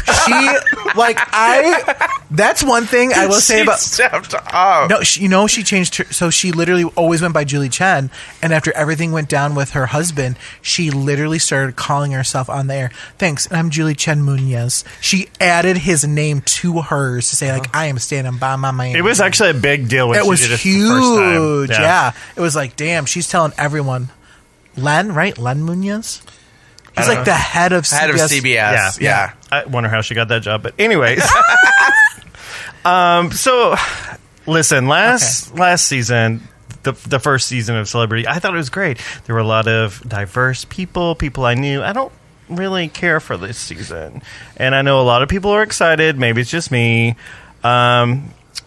that's one thing I will say She about. stepped up. No, she changed her. So she literally always went by Julie Chen. And after everything went down with her husband, she literally started calling herself on the air. Thanks, I'm Julie Chen Munoz. She added his name to hers to say, like, I am standing by my man. It was actually a big deal when It she was did it huge. the first time. Yeah. It was like, damn, she's telling everyone. Len, right? Len Munoz? He's like the head of CBS. Head of CBS. Yeah. I wonder how she got that job. But anyways. So, listen, last season, the first season of Celebrity, I thought it was great. There were a lot of diverse people I knew. I don't really care for this season. And I know a lot of people are excited. Maybe it's just me.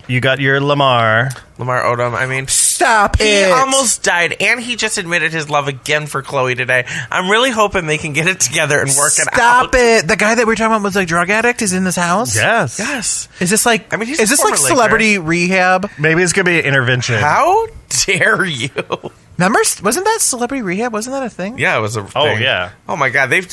You got your Lamar. Lamar Odom. I mean, Stop he it. almost died, and he just admitted his love again for Chloe today. I'm really hoping they can get it together and work it out. Stop it. The guy that we were talking about was like drug addict is in this house? Yes. Yes. Is this like, I mean, he's is a this like former Laker. celebrity rehab? Maybe it's going to be an intervention. How dare you? Remember, wasn't that celebrity rehab? Wasn't that a thing? Yeah, it was a Oh, thing. yeah. Oh, my God. They've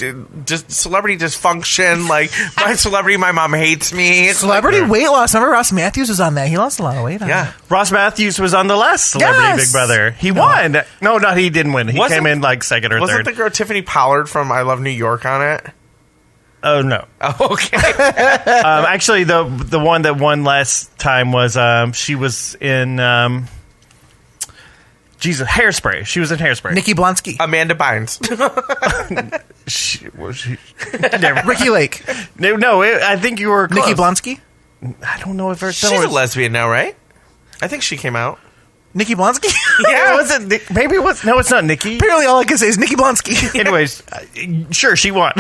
just celebrity dysfunction. Like, my celebrity, my mom hates me. It's Celebrity like, weight loss. Remember Ross Matthews was on that. He lost a lot of weight on yeah. it. Ross Matthews was on the last Celebrity Yes. Big Brother. He won. No, he didn't win. He Wasn't- came in like second or Wasn't third. the girl Tiffany Pollard from I Love New York on it? Oh, no. Oh, okay. Actually, the one that won last time was she was in Hairspray. She was in Hairspray. Nikki Blonsky. Amanda Bynes. Never. Ricky Lake. No, I think you were close. Nikki Blonsky. I don't know if her She's a lesbian now, right? I think she came out. Nikki Blonsky? Yeah, was it? Maybe it was. No, it's not Nikki. Apparently all I can say is Nikki Blonsky. Anyways, sure, she won.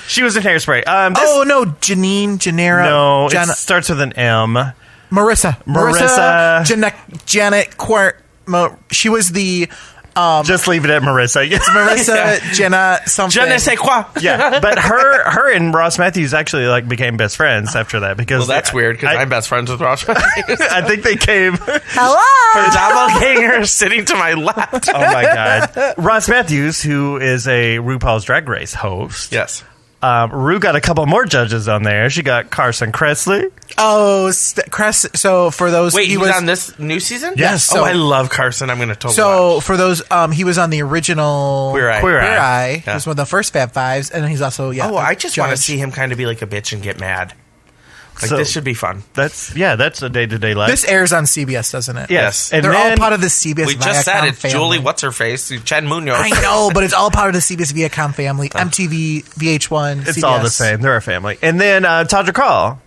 She was in Hairspray. Oh, no. Janera. no, Jana, it starts with an M. Marissa. Janet Quart. She was the Just leave it at Marissa. Yes. Marissa Jenna something. Je ne sais quoi. Yeah, but her and Ross Matthews actually like became best friends after that because Well, that's weird because I'm best friends with Ross Matthews. I think they came. Hello. Doppelganger sitting to my left. Oh my god, Ross Matthews, who is a RuPaul's Drag Race host. Yes. Ru got a couple more judges on there. She got Carson Kressley. Oh, Cress. So for those, Wait, he was on this new season? Yes, Oh, so- I love Carson. I'm going to totally So watch. for those, he was on the original Queer Eye. Queer Queer Eye. Eye. He was one of the first Fab Fives, and he's also Oh, I just want to judge. see him kind of be like a bitch and get mad. Like, So- this should be fun. That's a day-to-day life. This airs on CBS, doesn't it? Yes. and They're then, all part of the CBS. We just said Viacom it's family. Julie, what's her face? Chen Munoz. I know, but it's all part of the CBS Viacom family. MTV, VH1, It's CBS. all the same. They're a family. And then Todrick Hall.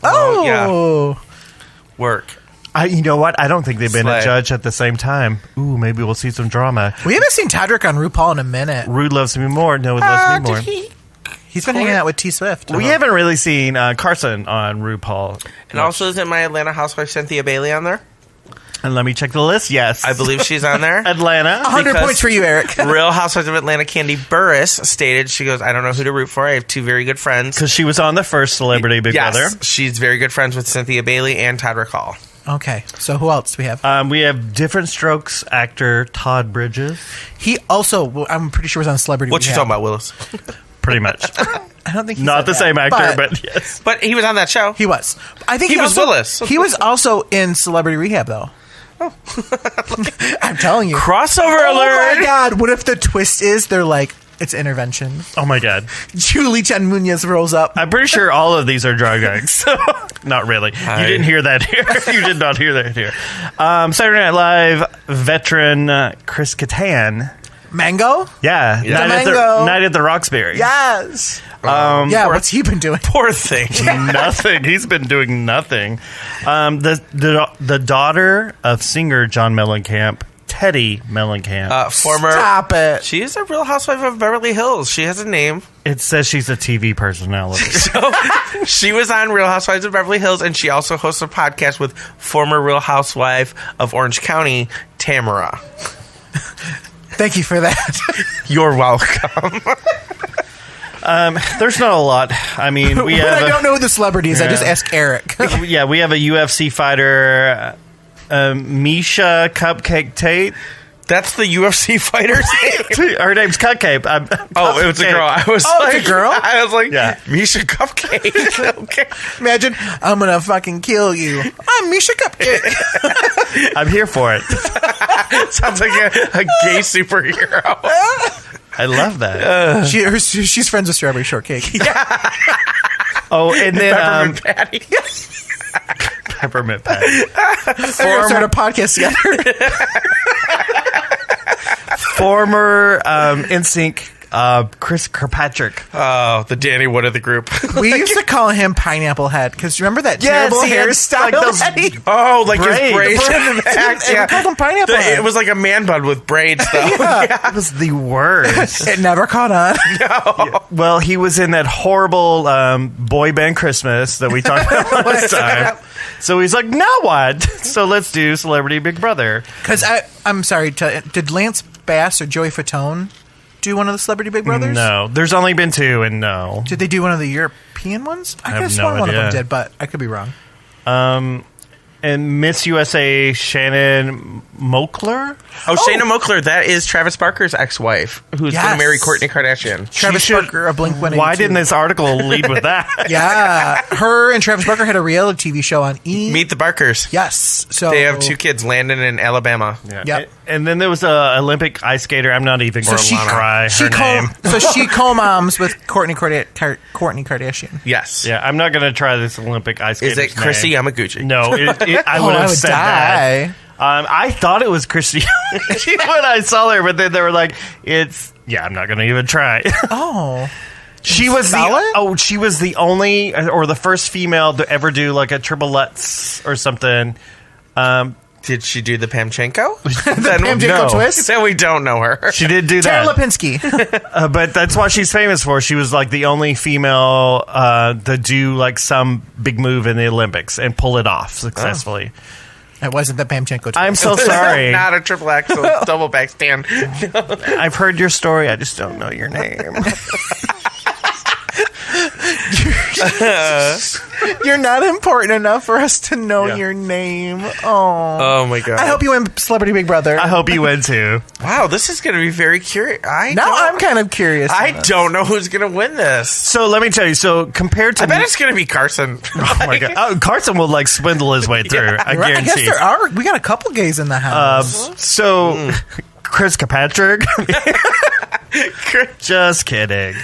Oh, yeah. Work. You know what? I don't think they've been Slay. a judge at the same time. Ooh, maybe we'll see some drama. We haven't seen Todrick on RuPaul in a minute. Rude loves me more. No one loves me more. He's been hanging out with T Swift. We haven't really seen Carson on RuPaul. And also, isn't my Atlanta housewife Cynthia Bailey on there? And let me check the list. Yes. I believe she's on there. Atlanta. 100 because- points for you, Eric. Real Housewives of Atlanta Candy Burris stated, she goes, I don't know who to root for. I have two very good friends. Because she was on the first Celebrity Big Yes, Brother. she's very good friends with Cynthia Bailey and Todrick Hall. Okay, so who else do we have? We have Different Strokes actor Todd Bridges. He also, well, I'm pretty sure, was on Celebrity. What you Rehab. talking about, Willis? Pretty much. I don't think he Not said the that, same actor, but yes. But he was on that show. he was. I think He was also, Willis. He was also in Celebrity Rehab, though. Oh, I'm telling you. Crossover Oh alert! my God! What if the twist is they're like it's intervention? Oh my God. Julie Chen Munoz rolls up. I'm pretty sure all of these are drug addicts. Not really. You didn't hear that here. You did not hear that here. Saturday Night Live veteran Chris Kattan. Mango? Yeah. Yeah. Night at the Roxbury. Yes. Yeah. What's he been doing? Poor thing. Nothing. He's been doing nothing. The daughter of singer John Mellencamp, Teddy Mellencamp. Former. Stop it. She is a Real Housewife of Beverly Hills. She has a name. It says she's a TV personality. So she was on Real Housewives of Beverly Hills, and she also hosts a podcast with former Real Housewife of Orange County, Tamara. Thank you for that. You're welcome. There's not a lot. I mean, we But have. I don't know the celebrities. I just ask Eric. Yeah, we have a UFC fighter, Misha Cupcake Tate. That's the UFC fighter's name. Her name's Cupcake. Oh, it was a girl. I was Oh, it's like, a girl? I was like, Yeah. Misha Cupcake. Okay. Imagine, I'm gonna fucking kill you. I'm Misha Cupcake. I'm here for it. Sounds like a gay superhero. I love that. She's friends with Strawberry Shortcake. Oh, and then Peppermint Patty. Peppermint Patty. They're gonna start a podcast together. Former NSYNC Chris Kirkpatrick. Oh, the Danny Wood of the group. We used to call him Pineapple Head because remember that terrible he had, hairstyle? like, those- that he- Oh, like his braids The in the back. we called him Pineapple Head. It was like a man bun with braids, though. That was the worst. It never caught on. Well, he was in that horrible boy band Christmas that we talked about last time. So he's like, now what? So let's do Celebrity Big Brother. Because I'm sorry, did Lance Bass or Joey Fatone do one of the Celebrity Big Brothers? No, there's only been 2, and no. Did they do one of the European ones? I could have have sworn no one of them idea. did, but I could be wrong. And Miss USA Shannon Moakler. Oh, Shayna Moakler, that is Travis Barker's ex-wife, who's going to Yes. marry Kourtney Kardashian. Travis should- Barker of Blink-182. Why didn't this article lead with that? Yeah, her and Travis Barker had a reality TV show on E! Meet the Barkers. Yes, so They have 2 kids, Landon and Alabama. Yeah. Yep. And then there was a Olympic ice skater. I'm not even going to try her name. So she co-moms with Kourtney Kardashian. Yes. Yeah, I'm not going to try this Olympic ice skater. Is it Chrissy Yamaguchi? No, I would I have would said die. that. I thought it was Christy when I saw her, but then they were like, "It's I'm not going to even try." Oh, She was Spell it? she was the only or the first female to ever do like a triple Lutz or something. Did she do the Pamchenko? Pamchenko twist? Then we don't know her. She did do Tara that, Lipinski. but that's what she's famous for. She was like the only female to do like some big move in the Olympics and pull it off successfully. It wasn't the Pamchenko twist. I'm so sorry. Not a triple axel double back stand. I've heard your story. I just don't know your name. You're not important enough for us to know Yeah. your name. Oh, Oh my god. I hope you win Celebrity Big Brother. I hope you win too. Wow, this is going to be very curious. Now I'm kind of curious. I don't know who's going to win this. So let me tell you. So compared to I bet it's going to be Carson. oh my god, Carson will like swindle his way through. I Right, I guess guarantee. there are. We got a couple gays in the house. So Chris Kirkpatrick. Just kidding.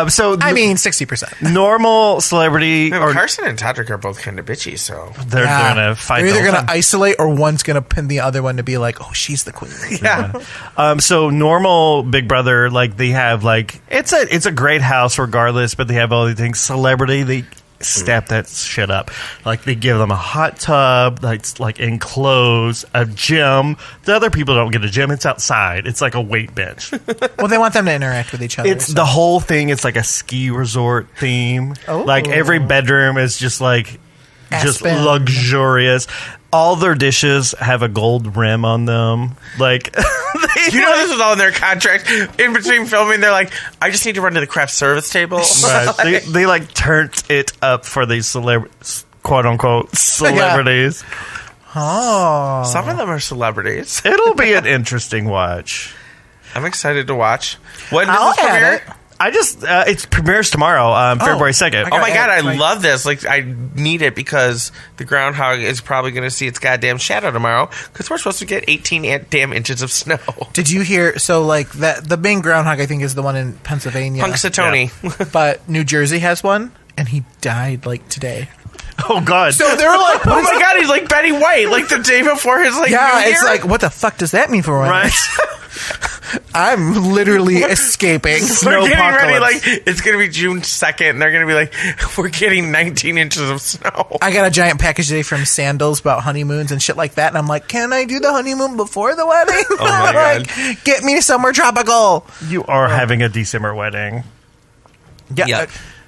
So I mean, 60%. normal celebrity or Carson and Todrick are both kind of bitchy, so. they're gonna fight. They're either the whole going to time. isolate or one's going to pin the other one to be like, oh, she's the queen. Yeah. So normal Big Brother, like they have like it's a great house regardless, but they have all these things. Celebrity, they step that shit up. Like they give them a hot tub, like enclosed, a gym. The other people don't get a gym; it's outside. It's like a weight bench. Well, they want them to interact with each other. It's so. the whole thing. It's like a ski resort theme. Oh. Like every bedroom is just like just Aspen. luxurious. All their dishes have a gold rim on them. Like You know this was all in their contract. In between filming, they're like, I just need to run to the craft service table. right, they like turned it up for these quote unquote celebrities. Oh. Some of them are celebrities. It'll be an interesting watch. I'm excited to watch. When does I'll this add premiere? it. I just it premieres tomorrow, February 2nd. Oh my god, I Right. love this. Like, I need it because the groundhog is probably going to see its goddamn shadow tomorrow because we're supposed to get 18 damn inches of snow. Did you hear? So, like, the main groundhog, I think, is the one in Pennsylvania. Punxsutawney. But New Jersey has one, and he died, like, today. Oh god. So they were like, Oh my god, he's like Betty White, like the day before his like yeah, New it's Year. like, what the fuck does that mean for one? right. I'm literally escaping. We're getting ready, Snowpocalypse. like it's gonna be June 2nd, and they're gonna be like, we're getting 19 inches of snow. I got a giant package today from Sandals about honeymoons and shit like that, and I'm like, can I do the honeymoon before the wedding? Oh my like, get me somewhere tropical. You are having a December wedding. Yeah. Yeah.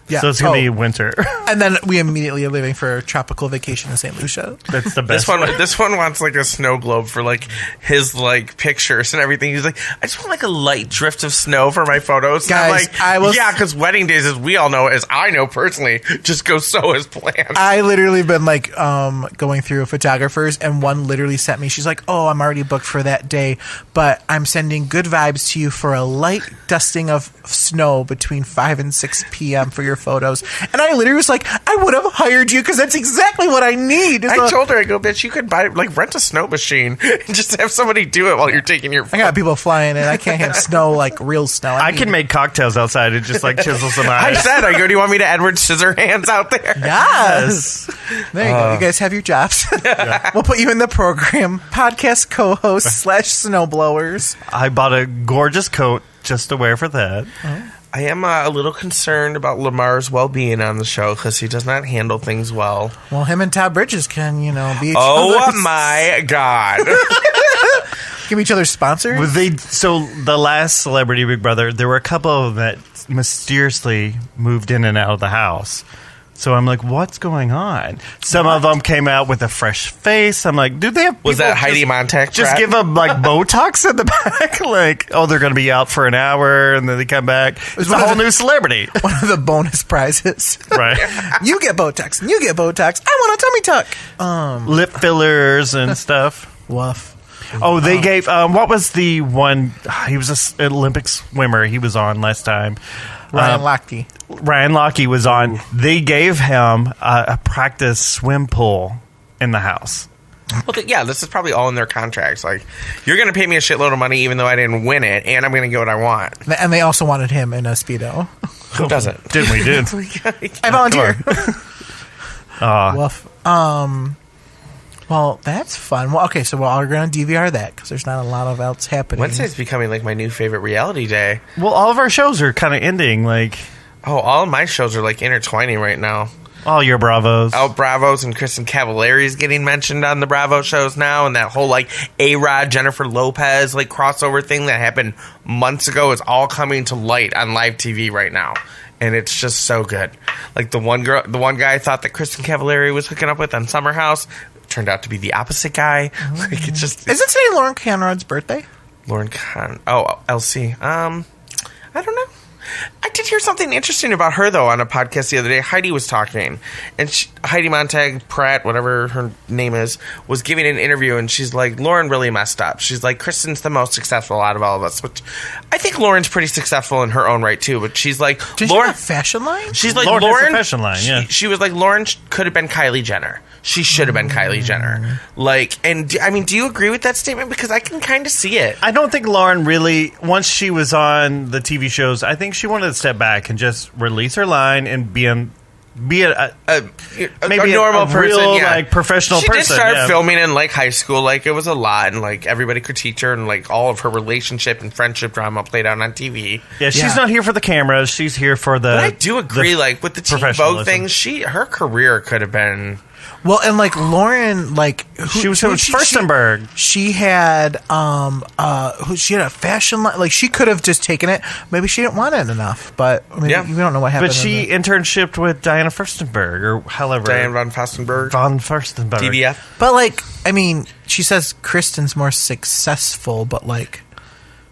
Yeah. So it's going to Oh, be winter. and then we immediately are leaving for a tropical vacation in St. Lucia. That's the best. This one wants like a snow globe for like his like pictures and everything. He's like, I just want like a light drift of snow for my photos. And I'm Guys, like, I was- yeah, because wedding days, as we all know, as I know personally, just go so as planned. I literally been like going through photographers, and one literally sent me. She's like, "Oh, I'm already booked for that day, but I'm sending good vibes to you for a light dusting of snow between 5 and 6 p.m. for your photos." And I literally was like, "I would have hired you because that's exactly what I need." I told her, I go, bitch, you could buy like rent a snow machine and just have somebody do it while you're taking your I photo. got people flying in. I can't have snow like real snow. I can make cocktails outside and just like chisel some I eyes. said, I go, do you want me to Edward Scissorhands out there? Yes. There you go. You guys have your jobs. We'll put you in the program. Podcast co-host / snowblowers. I bought a gorgeous coat just aware for that. I am a little concerned about Lamar's well-being on the show because he does not handle things well. Well, him and Todd Bridges can, be each Oh other's, my God. give each other sponsors. So the last Celebrity Big Brother, there were a couple of them that mysteriously moved in and out of the house. So I'm like, what's going on? Some of them came out with a fresh face. I'm like, do they have? Was that Heidi Montag? Just give them like Botox in the back, like, oh, they're going to be out for an hour, and then they come back. It's a whole new celebrity. One of the bonus prizes, Right? You get Botox, and you get Botox. I want a tummy tuck. Lip fillers and stuff. Woof. Oh, they gave. What was the one? He was an Olympic swimmer. He was on last time. Ryan Lochte. Ryan Lochte was on. They gave him a practice swim pool in the house. Well, yeah, this is probably all in their contracts. Like, you're going to pay me a shitload of money even though I didn't win it, and I'm going to get what I want. And they also wanted him in a Speedo. Who doesn't? Didn't we? Did. I volunteer. Woof. Well, that's fun. Well, okay, so we're going to DVR that because there's not a lot of else happening. Wednesday's becoming like my new favorite reality day. Well, all of our shows are kind of ending. Like, all of my shows are like intertwining right now. all your Bravos. Oh, Bravos and Kristen Cavallari is getting mentioned on the Bravo shows now, and that whole like A-Rod, Jennifer Lopez like crossover thing that happened months ago is all coming to light on live TV right now. And it's just so good. Like the one guy I thought that Kristen Cavallari was hooking up with on Summer House turned out to be the opposite guy. Like it just is it today Lauren Conrad's birthday? Lauren Con. Oh, LC. I don't know. I did hear something interesting about her, though, on a podcast the other day. Heidi was talking, and Heidi Montag Pratt, whatever her name is, was giving an interview, and she's like, Lauren really messed up. She's like, Kristen's the most successful out of all of us, which I think Lauren's pretty successful in her own right, too, but she's like, Did Lauren... she have a fashion line? She's like, Lauren has a Lauren... fashion line, yeah. She was like, Lauren could have been Kylie Jenner. She should have been Kylie Jenner. Like, and I mean, do you agree with that statement? Because I can kind of see it. I don't think Lauren really, once she was on the TV shows, I think she wanted to step back and just release her line and be a maybe a normal person, real, yeah. like professional person. She did start yeah. filming in like high school, like it was a lot, and like everybody could teach her, and like all of her relationship and friendship drama played out on TV. Yeah, she's not here for the cameras. She's here for the. But I do agree, like with the Teen Vogue thing, her career could have been. Well, and like Lauren, like she was with Furstenberg. She had she had a fashion line. Like she could have just taken it. Maybe she didn't want it enough, but I mean, we don't know what happened. But she internshiped with Diana Furstenberg, or however Diane von Furstenberg. DDF. But like, I mean, she says Kristen's more successful, but like,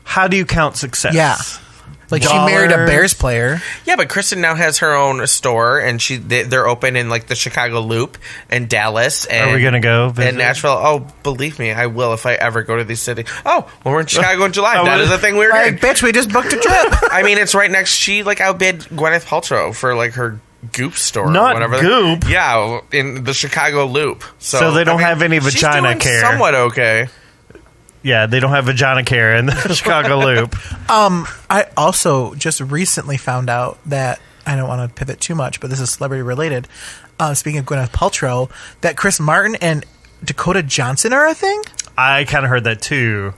how do you count success? Yeah. Like she married a Bears player. Yeah, but Kristen now has her own store, and they're open in like the Chicago Loop and Dallas. And, are we gonna go visit? And Nashville? Oh, believe me, I will if I ever go to these cities. Oh, well, we're in Chicago in July. That is the thing we're doing. Bitch, we just booked a trip. I mean, it's right next. She like outbid Gwyneth Paltrow for like her Goop store. Not or whatever. Goop. Yeah, in the Chicago Loop. So they don't have any vagina she's doing care. Somewhat okay. Yeah, they don't have vagina care in the Chicago Loop. I also just recently found out that, I don't want to pivot too much, but this is celebrity related. Speaking of Gwyneth Paltrow, that Chris Martin and Dakota Johnson are a thing? I kind of heard that too.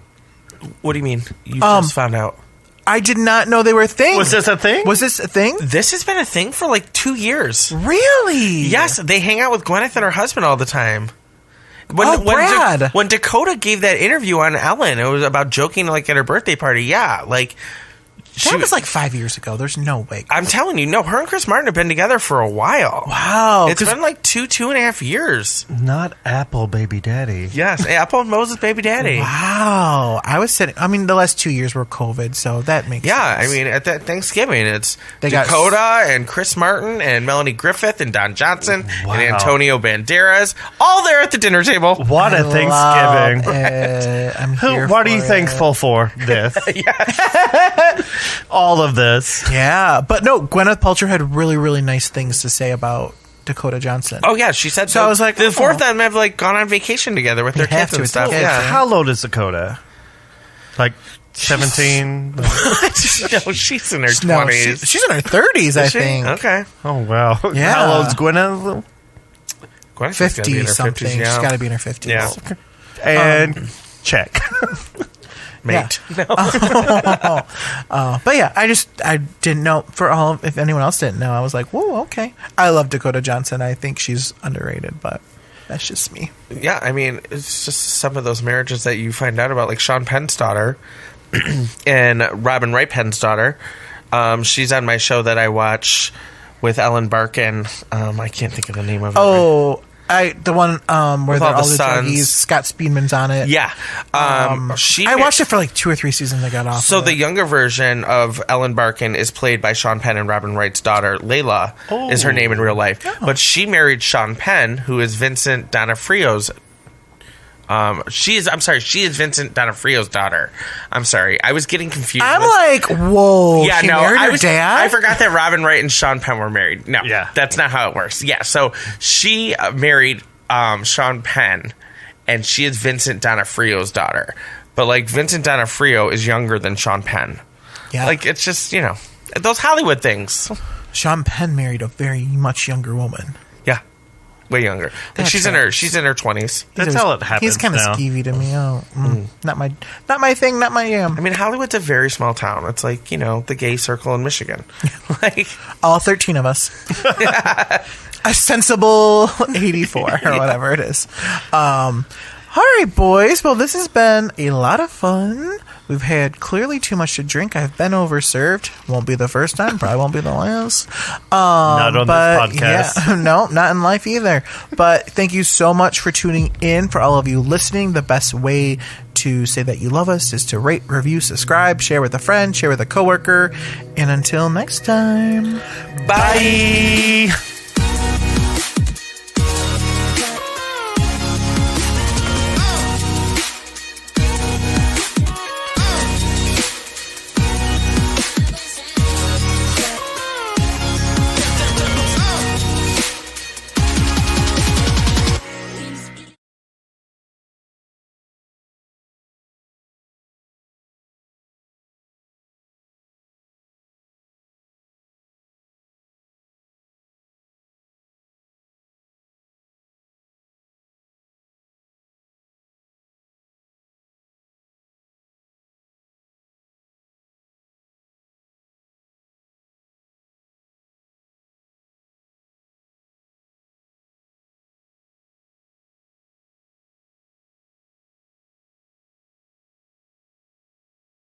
What do you mean? You just found out? I did not know they were a thing. Was this a thing? Was this a thing? This has been a thing for like 2 years. Really? Yes, they hang out with Gwyneth and her husband all the time. Brad. When Dakota gave that interview on Ellen, it was about joking like at her birthday party. Yeah, like that was like 5 years ago. There's no way. I'm telling you, no. Her and Chris Martin have been together for a while. Wow, it's been like 2.5 years. Not Apple baby daddy. Yes, Apple and Moses baby daddy. Wow, I was sitting. I mean, the last 2 years were COVID, so that makes sense. I mean, at that Thanksgiving, it's Dakota and Chris Martin and Melanie Griffith and Don Johnson and Antonio Banderas all there at the dinner table. What a Thanksgiving! I'm here. What are you thankful for? This. All of this. Yeah, but no, Gwyneth Paltrow had really, really nice things to say about Dakota Johnson. Oh yeah, she said so. I was like, the four of them have like gone on vacation together with their kids and stuff. Yeah. How old is Dakota? Like 17? No, she's in her 20s. She's in her 30s, I think. Okay. Oh wow. Yeah. How old's Gwyneth? 50 something. 50s, yeah. She's got to be in her 50s. Yeah. And check. mate. Yeah. No. But yeah, I didn't know, if anyone else didn't know, I was like, whoa, okay. I love Dakota Johnson. I think she's underrated, but that's just me. Yeah, I mean, it's just some of those marriages that you find out about, like Sean Penn's daughter and Robin Wright Penn's daughter. She's on my show that I watch with Ellen Barkin. I can't think of the name of it. Oh, the one where With they're all all the the sons. druggies. Scott Speedman's on it. Yeah. I watched it for like 2 or 3 seasons. I got off. So of the it. younger version of Ellen Barkin is played by Sean Penn and Robin Wright's daughter. Layla is her name in real life. Oh. But she married Sean Penn, who is Vincent D'Onofrio's. She is Vincent D'Onofrio's daughter. I'm sorry. I was getting confused. I'm like, whoa. Yeah, she no, married her dad? I forgot that Robin Wright and Sean Penn were married. No, Yeah. that's not how it works. Yeah, so she married Sean Penn, and she is Vincent D'Onofrio's daughter. But like Vincent D'Onofrio is younger than Sean Penn. Yeah. Like it's just those Hollywood things. Sean Penn married a very much younger woman. Yeah, way younger. Like That's she's in her 20s. That's how it happens. He's kind of now. skeevy to me. Oh, not my thing. Not my I mean, Hollywood's a very small town. It's like the gay circle in Michigan. Like all 13 of us. A sensible 84 or whatever it is. All right, boys. Well, this has been a lot of fun. We've had clearly too much to drink. I've been overserved. Won't be the first time. Probably won't be the last. Not on this podcast. Yeah, no, not in life either. But thank you so much for tuning in. For all of you listening, the best way to say that you love us is to rate, review, subscribe, share with a friend, share with a coworker. And until next time, bye.